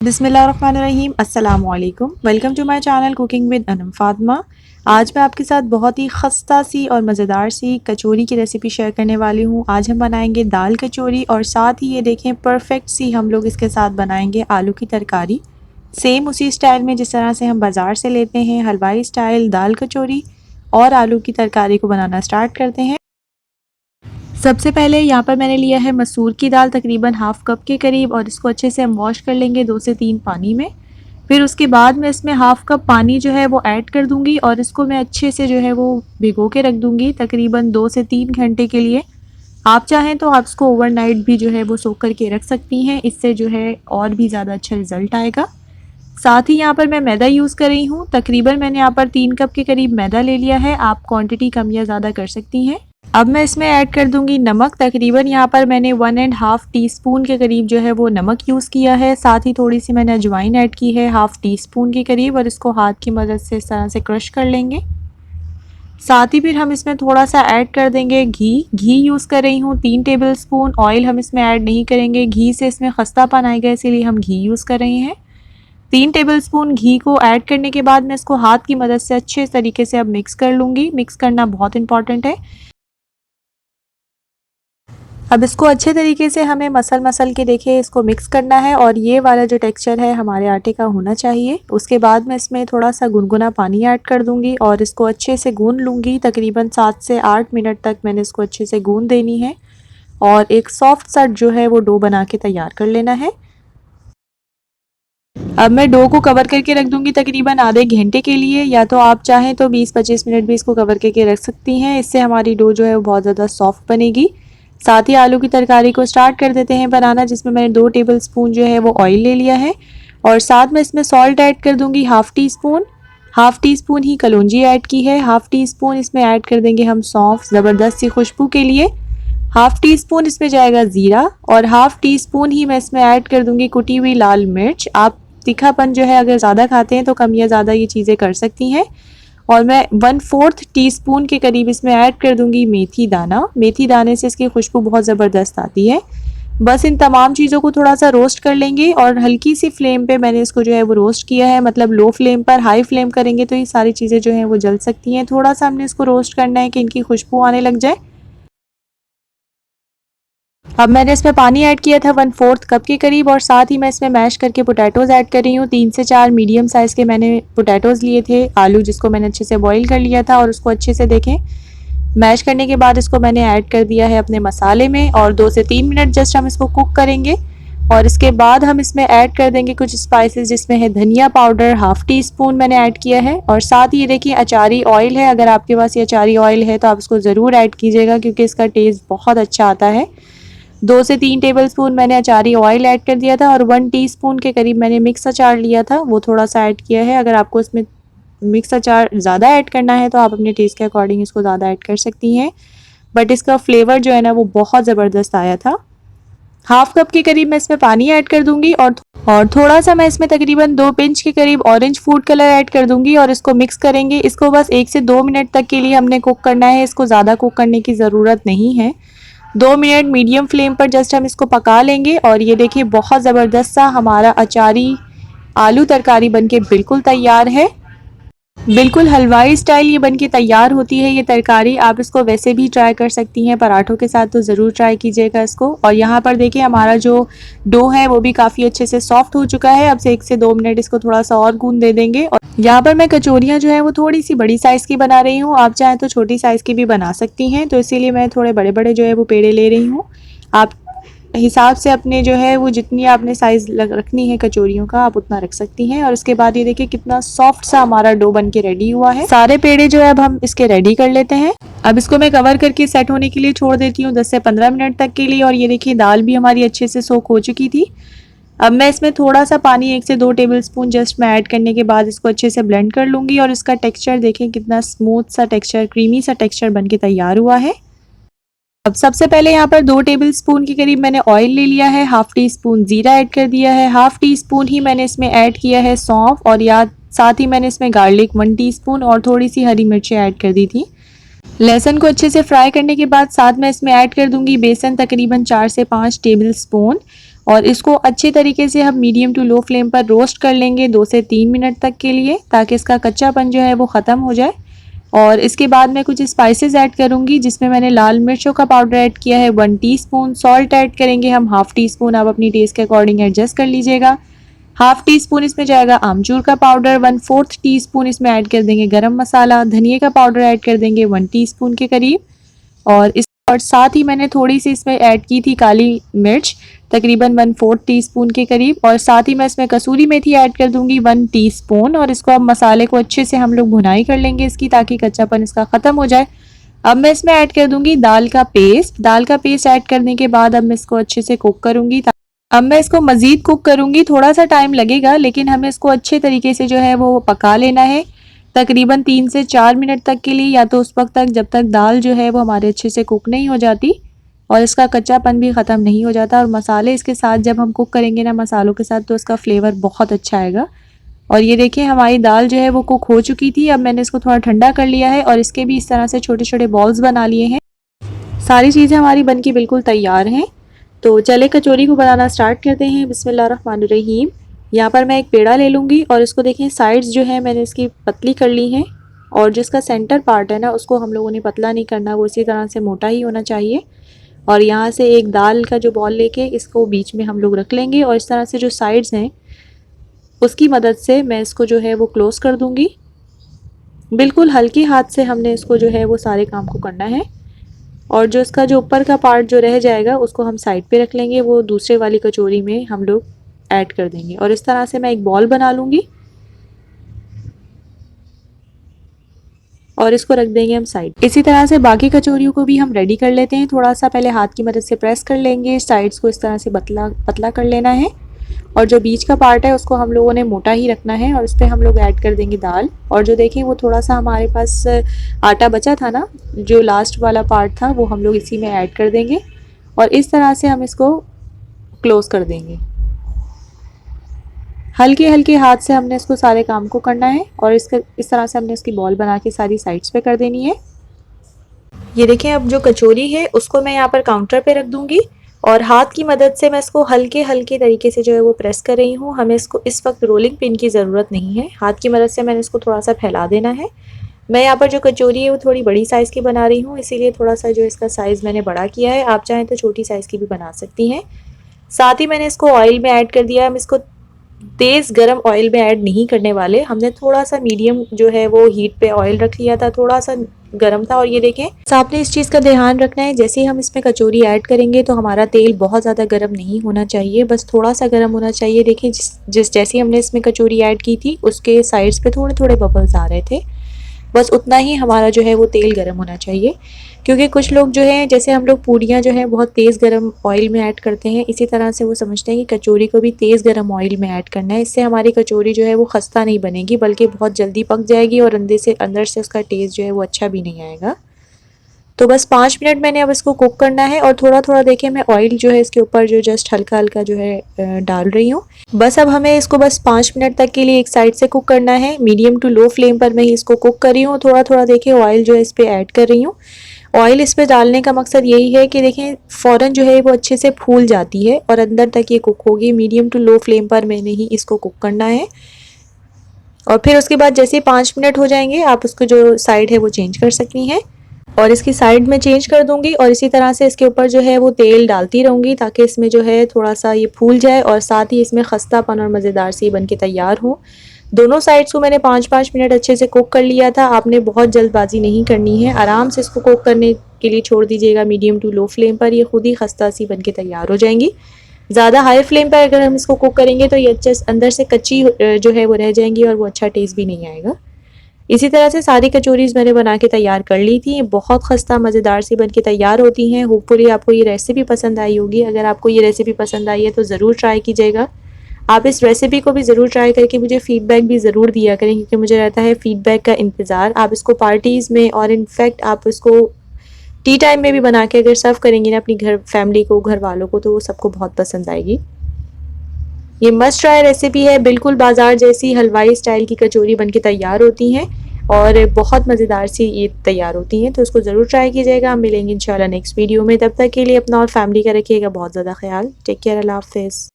बिस्मिल्लाहिर्रहमानिर्रहीम अस्सलाम वालेकुम। Welcome to my channel cooking with Anam Fatima. आज मैं आपके साथ बहुत ही खस्ता सी और मज़ेदार सी कचौरी की रेसिपी शेयर करने वाली हूँ। आज हम बनाएंगे दाल कचौरी और साथ ही ये देखें परफेक्ट सी हम लोग इसके साथ बनाएंगे आलू की तरकारी, सेम उसी स्टाइल में जिस तरह से हम बाज़ार से लेते हैं, हलवाई स्टाइल दाल कचौरी और आलू की तरकारी को बनाना स्टार्ट करते हैं। सबसे पहले यहाँ पर मैंने लिया है मसूर की दाल तकरीबन हाफ कप के करीब और इसको अच्छे से हम वॉश कर लेंगे 2 से 3 पानी में। फिर उसके बाद मैं इसमें हाफ कप पानी जो है वो ऐड कर दूंगी और इसको मैं अच्छे से जो है वो भिगो के रख दूंगी तकरीबन 2 से 3 घंटे के लिए। आप चाहें तो आप इसको ओवरनाइट भी जो है वो सोक करके रख सकती हैं, इससे जो है और भी ज़्यादा अच्छा रिजल्ट आएगा। साथ ही यहाँ पर मैं मैदा यूज़ कर रही हूँ, तकरीबन मैंने यहाँ पर 3 कप के करीब मैदा ले लिया है। आप क्वांटिटी कम या ज़्यादा कर सकती हैं। अब मैं इसमें ऐड कर दूंगी नमक। तकरीबन यहाँ पर मैंने 1.5 टीस्पून के करीब जो है वो नमक यूज़ किया है। साथ ही थोड़ी सी मैंने अजवाइन ऐड की है हाफ टी स्पून के करीब और इसको हाथ की मदद से इस तरह से क्रश कर लेंगे। साथ ही फिर हम इसमें थोड़ा सा ऐड कर देंगे घी यूज़ कर रही हूँ 3 टेबल स्पून। ऑयल हम इसमें ऐड नहीं करेंगे, घी से इसमें खस्तापन आएगा, इसीलिए हम घी यूज़ कर रहे हैं। 3 टेबल स्पून घी को ऐड करने के बाद मैं इसको हाथ की मदद से अच्छे तरीके से अब मिक्स कर लूँगी। मिक्स करना बहुत इंपॉर्टेंट है। अब इसको अच्छे तरीके से हमें मसल के देखिए इसको मिक्स करना है और ये वाला जो टेक्सचर है हमारे आटे का होना चाहिए। उसके बाद मैं इसमें थोड़ा सा गुनगुना पानी ऐड कर दूंगी और इसको अच्छे से गूंद लूँगी। तकरीबन 7 से 8 मिनट तक मैंने इसको अच्छे से गूंद देनी है और एक सॉफ्ट सा जो है वो डो बना के तैयार कर लेना है। अब मैं डो को कवर करके रख दूंगी तकरीबन आधे घंटे के लिए, या तो आप चाहें तो 20-25 मिनट भी इसको कवर करके रख सकती हैं। इससे हमारी डो जो है वो बहुत ज़्यादा सॉफ्ट बनेगी। साथ ही आलू की तरकारी को स्टार्ट कर देते हैं बनाना, जिसमें मैंने 2 टेबल स्पून जो है वो ऑयल ले लिया है और साथ में इसमें सॉल्ट ऐड कर दूंगी हाफ टी स्पून ही कलौंजी ऐड की है। हाफ टी स्पून इसमें ऐड कर देंगे हम सौंफ ज़बरदस्त सी खुशबू के लिए। हाफ टी स्पून इसमें जाएगा ज़ीरा और हाफ टी स्पून ही मैं इसमें ऐड कर दूंगी कुटी हुई लाल मिर्च। आप तीखापन जो है अगर ज़्यादा खाते हैं तो कम या ज़्यादा ये चीज़ें कर सकती हैं। और मैं 1/4 टीस्पून के करीब इसमें ऐड कर दूंगी मेथी दाना। मेथी दाने से इसकी खुशबू बहुत ज़बरदस्त आती है। बस इन तमाम चीज़ों को थोड़ा सा रोस्ट कर लेंगे और हल्की सी फ्लेम पे मैंने इसको जो है वो रोस्ट किया है, मतलब लो फ्लेम पर। हाई फ्लेम करेंगे तो ये सारी चीज़ें जो हैं वो जल सकती हैं। थोड़ा सा हमने इसको रोस्ट करना है कि इनकी खुशबू आने लग जाए। अब मैंने इसमें पानी ऐड किया था 1/4 कप के करीब और साथ ही मैं इसमें मैश करके पोटैटोज़ ऐड कर रही हूँ। 3 से 4 मीडियम साइज़ के मैंने पोटैटोज़ लिए थे, आलू जिसको मैंने अच्छे से बॉईल कर लिया था और उसको अच्छे से देखें मैश करने के बाद इसको मैंने ऐड कर दिया है अपने मसाले में और 2 से 3 मिनट जस्ट हम इसको कुक करेंगे। और इसके बाद हम इसमें ऐड कर देंगे कुछ स्पाइसेस, जिसमें है धनिया पाउडर हाफ टी स्पून मैंने ऐड किया है और साथ ही ये देखिए अचारी ऑयल है। अगर आपके पास ये अचारी ऑयल है तो आप इसको ज़रूर ऐड कीजिएगा क्योंकि इसका टेस्ट बहुत अच्छा आता है। 2 से 3 टेबलस्पून मैंने अचारी ऑयल ऐड कर दिया था और 1 टीस्पून के करीब मैंने मिक्स अचार लिया था, वो थोड़ा सा ऐड किया है। अगर आपको इसमें मिक्स अचार ज़्यादा ऐड करना है तो आप अपने टेस्ट के अकॉर्डिंग इसको ज़्यादा ऐड कर सकती हैं, बट इसका फ्लेवर जो है ना वो बहुत ज़बरदस्त आया था। हाफ कप के करीब मैं इसमें पानी ऐड कर दूंगी और थोड़ा सा मैं इसमें तकरीबन 2 पिंच के करीब ऑरेंज फूड कलर ऐड कर दूंगी और इसको मिक्स करेंगे। इसको बस 1 से 2 मिनट तक के लिए हमने कुक करना है, इसको ज़्यादा कुक करने की ज़रूरत नहीं है। 2 मिनट मीडियम फ्लेम पर जस्ट हम इसको पका लेंगे और ये देखिए बहुत ज़बरदस्त सा हमारा अचारी आलू तरकारी बनके बिल्कुल तैयार है। बिल्कुल हलवाई स्टाइल ये बनके तैयार होती है ये तरकारी। आप इसको वैसे भी ट्राई कर सकती हैं, पराठों के साथ तो ज़रूर ट्राई कीजिएगा इसको। और यहाँ पर देखिए हमारा जो डो है वो भी काफ़ी अच्छे से सॉफ्ट हो चुका है। अब से 1 से 2 मिनट इसको थोड़ा सा और गूंद दे देंगे। और यहाँ पर मैं कचौरियाँ जो है वो थोड़ी सी बड़ी साइज़ की बना रही हूँ, आप चाहें तो छोटी साइज़ की भी बना सकती हैं, तो इसीलिए मैं थोड़े बड़े बड़े जो है वो पेड़े ले रही हूँ। आप हिसाब से अपने जो है वो जितनी आपने साइज़ रखनी है कचौरियों का आप उतना रख सकती हैं। और उसके बाद ये देखिए कितना सॉफ्ट सा हमारा डो बन के रेडी हुआ है। सारे पेड़े जो है अब हम इसके रेडी कर लेते हैं। अब इसको मैं कवर करके सेट होने के लिए छोड़ देती हूँ 10 से 15 मिनट तक के लिए। और ये देखिए दाल भी हमारी अच्छे से सोक हो चुकी थी। अब मैं इसमें थोड़ा सा पानी 1 से 2 टेबलस्पून जस्ट मैं ऐड करने के बाद इसको अच्छे से ब्लेंड कर लूँगी और इसका टेक्स्चर देखें कितना स्मूथ सा टेक्स्चर, क्रीमी सा टेक्स्चर बन के तैयार हुआ है। अब सबसे पहले यहाँ पर 2 टेबलस्पून के करीब मैंने ऑयल ले लिया है, हाफ टी स्पून जीरा ऐड कर दिया है, हाफ टी स्पून ही मैंने इसमें ऐड किया है सौंफ और साथ ही मैंने इसमें गार्लिक 1 टीस्पून और थोड़ी सी हरी मिर्चें ऐड कर दी थी। लहसुन को अच्छे से फ्राई करने के बाद साथ में इसमें ऐड कर दूंगी बेसन तकरीबन 4 से 5 टेबलस्पून और इसको अच्छे तरीके से हम मीडियम टू लो फ्लेम पर रोस्ट कर लेंगे 2 से 3 मिनट तक के लिए, ताकि इसका कच्चापन जो है वो ख़त्म हो जाए। और इसके बाद मैं कुछ स्पाइसेस ऐड करूँगी, जिसमें मैंने लाल मिर्चों का पाउडर ऐड किया है 1 टीस्पून, सॉल्ट ऐड करेंगे हम हाफ़ टी स्पून, आप अपनी टेस्ट के अकॉर्डिंग एडजस्ट कर लीजिएगा। हाफ़ टी स्पून इसमें जाएगा आमचूर का पाउडर, 1/4 टीस्पून इसमें ऐड कर देंगे गरम मसाला, धनिया का पाउडर ऐड कर देंगे 1 टीस्पून के करीब, और साथ ही मैंने थोड़ी सी इसमें ऐड की थी काली मिर्च, तकरीबन 1/4 टीस्पून के करीब, और साथ ही मैं इसमें कसूरी मेथी ऐड कर दूंगी 1 टीस्पून। और इसको अब मसाले को अच्छे से हम लोग भुनाई कर लेंगे इसकी, ताकि कच्चापन इसका ख़त्म हो जाए। अब मैं इसमें ऐड कर दूंगी दाल का पेस्ट ऐड करने के बाद अब मैं इसको अच्छे से कुक करूंगी। अब मैं इसको मज़ीद कुक करूंगी, थोड़ा सा टाइम लगेगा, लेकिन हमें इसको अच्छे तरीके से जो है वो पका लेना है, तकरीबन 3 से 4 मिनट तक के लिए, या तो उस वक्त तक जब तक दाल जो है वो हमारे अच्छे से कुक नहीं हो जाती और इसका कच्चापन भी ख़त्म नहीं हो जाता। और मसाले इसके साथ जब हम कुक करेंगे ना मसालों के साथ, तो इसका फ्लेवर बहुत अच्छा आएगा। और ये देखिए हमारी दाल जो है वो कुक हो चुकी थी। अब मैंने इसको थोड़ा ठंडा कर लिया है और इसके भी इस तरह से छोटे छोटे बॉल्स बना लिए हैं। सारी चीज़ें हमारी बन के बिल्कुल तैयार हैं। तो चले कचौरी को बनाना स्टार्ट करते हैं। बिस्मिल्लाहिर्रहमानिर्रहीम। यहाँ पर मैं एक पेड़ा ले लूँगी और इसको देखें साइड्स जो है मैंने इसकी पतली कर ली हैं, और जिसका सेंटर पार्ट है ना उसको हम लोगों ने पतला नहीं करना, वो इसी तरह से मोटा ही होना चाहिए। और यहाँ से एक दाल का जो बॉल लेके इसको बीच में हम लोग रख लेंगे, और इस तरह से जो साइड्स हैं उसकी मदद से मैं इसको जो है वो क्लोज़ कर दूँगी। बिल्कुल हल्के हाथ से हमने इसको जो है वो सारे काम को करना है। और जो इसका जो ऊपर का पार्ट जो रह जाएगा उसको हम साइड पे रख लेंगे, वो दूसरे वाली कचौरी में हम लोग ऐड कर देंगे। और इस तरह से मैं एक बॉल बना लूँगी और इसको रख देंगे हम साइड। इसी तरह से बाकी कचौरियों को भी हम रेडी कर लेते हैं। थोड़ा सा पहले हाथ की मदद से प्रेस कर लेंगे, साइड्स को इस तरह से पतला कर लेना है, और जो बीच का पार्ट है उसको हम लोगों ने मोटा ही रखना है। और इस पर हम लोग ऐड कर देंगे दाल। और जो देखें वो थोड़ा सा हमारे पास आटा बचा था ना, जो लास्ट वाला पार्ट था, वो हम लोग इसी में ऐड कर देंगे और इस तरह से हम इसको क्लोज़ कर देंगे। हल्के हल्के हाथ से हमने इसको सारे काम को करना है, और इस तरह से हमने इसकी बॉल बना के सारी साइड्स पे कर देनी है। ये देखें अब जो कचौरी है उसको मैं यहाँ पर काउंटर पे रख दूँगी, और हाथ की मदद से मैं इसको हल्के हल्के तरीके से जो है वो प्रेस कर रही हूँ। हमें इसको इस वक्त रोलिंग पिन की ज़रूरत नहीं है, हाथ की मदद से मैंने इसको थोड़ा सा फैला देना है। मैं यहाँ पर जो कचौरी है वो थोड़ी बड़ी साइज़ की बना रही हूँ, इसीलिए थोड़ा सा जो इसका साइज़ मैंने बड़ा किया है। आप चाहें तो छोटी साइज़ की भी बना सकती हैं। साथ ही मैंने इसको ऑयल में ऐड कर दिया है। हम इसको तेज़ गरम ऑयल में ऐड नहीं करने वाले, हमने थोड़ा सा मीडियम जो है वो हीट पे ऑयल रख लिया था, थोड़ा सा गरम था। और ये देखें आपने इस चीज़ का ध्यान रखना है, जैसे ही हम इसमें कचौरी ऐड करेंगे तो हमारा तेल बहुत ज़्यादा गर्म नहीं होना चाहिए, बस थोड़ा सा गर्म होना चाहिए। देखें जैसे हमने इसमें कचौरी ऐड की थी उसके साइड्स पे थोड़े थोड़े बबल्स आ रहे थे, बस उतना ही हमारा जो है वो तेल गर्म होना चाहिए। क्योंकि कुछ लोग जो है, जैसे हम लोग पूड़ियाँ जो है बहुत तेज़ गर्म ऑयल में ऐड करते हैं, इसी तरह से वो समझते हैं कि कचौरी को भी तेज़ गर्म ऑयल में ऐड करना है। इससे हमारी कचौरी जो है वो खस्ता नहीं बनेगी, बल्कि बहुत जल्दी पक जाएगी और अंदर से उसका टेस्ट जो है वो अच्छा भी नहीं आएगा। तो बस 5 मिनट मैंने अब इसको कुक करना है, और थोड़ा थोड़ा देखें मैं ऑयल जो है इसके ऊपर जो जस्ट हल्का हल्का जो है डाल रही हूँ। बस अब हमें इसको बस 5 मिनट तक के लिए एक साइड से कुक करना है। मीडियम टू लो फ्लेम पर मैं ही इसको कुक कर रही हूँ। थोड़ा थोड़ा देखें ऑयल जो है इस पर ऐड कर रही हूँ। ऑयल इस पर डालने का मकसद यही है कि देखें फ़ौरन जो है वो अच्छे से फूल जाती है और अंदर तक ये कुक होगी। मीडियम टू लो फ्लेम पर मैंने ही इसको कुक करना है। और फिर उसके बाद जैसे 5 मिनट हो जाएंगे आप उसको जो साइड है वो चेंज कर सकती हैं, और इसकी साइड में चेंज कर दूंगी। और इसी तरह से इसके ऊपर जो है वो तेल डालती रहूँगी, ताकि इसमें जो है थोड़ा सा ये फूल जाए और साथ ही इसमें खस्तापन और मज़ेदार सी बन के तैयार हो। दोनों साइड्स को मैंने 5-5 मिनट अच्छे से कुक कर लिया था। आपने बहुत जल्दबाजी नहीं करनी है, आराम से इसको कुक करने के लिए छोड़ दीजिएगा मीडियम टू लो फ्लेम पर। ये खुद ही खस्ता सी बन के तैयार हो जाएंगी। ज़्यादा हाई फ्लेम पर अगर हम इसको कुक करेंगे तो ये अच्छे अंदर से कच्ची जो है वो रह जाएंगी और वो अच्छा टेस्ट भी नहीं आएगा। इसी तरह से सारी कचौरीज़ मैंने बना के तैयार कर ली थी। ये बहुत खस्ता मज़ेदार सी बन के तैयार होती हैं। होपफुली आपको ये रेसिपी पसंद आई होगी। अगर आपको ये रेसिपी पसंद आई है तो ज़रूर ट्राई कीजिएगा। आप इस रेसिपी को भी ज़रूर ट्राई करके मुझे फ़ीडबैक भी ज़रूर दिया करें, क्योंकि मुझे रहता है फ़ीडबैक का इंतज़ार। आप इसको पार्टीज़ में और इनफैक्ट आप इसको टी टाइम में भी बना के अगर सर्व करेंगी ना अपनी फैमिली को, घर वालों को, तो वो सबको बहुत पसंद आएगी। ये मस्ट ट्राई रेसिपी है। बिल्कुल बाजार जैसी हलवाई स्टाइल की कचौरी बनके तैयार होती हैं। और बहुत मज़ेदार सी ईद तैयार होती हैं। तो उसको ज़रूर ट्राई कीजिएगा। हम मिलेंगे इंशाल्लाह नेक्स्ट वीडियो में। तब तक के लिए अपना और फैमिली का रखिएगा बहुत ज़्यादा ख़्याल। टेक केयर, अल्लाह हाफ़िज़।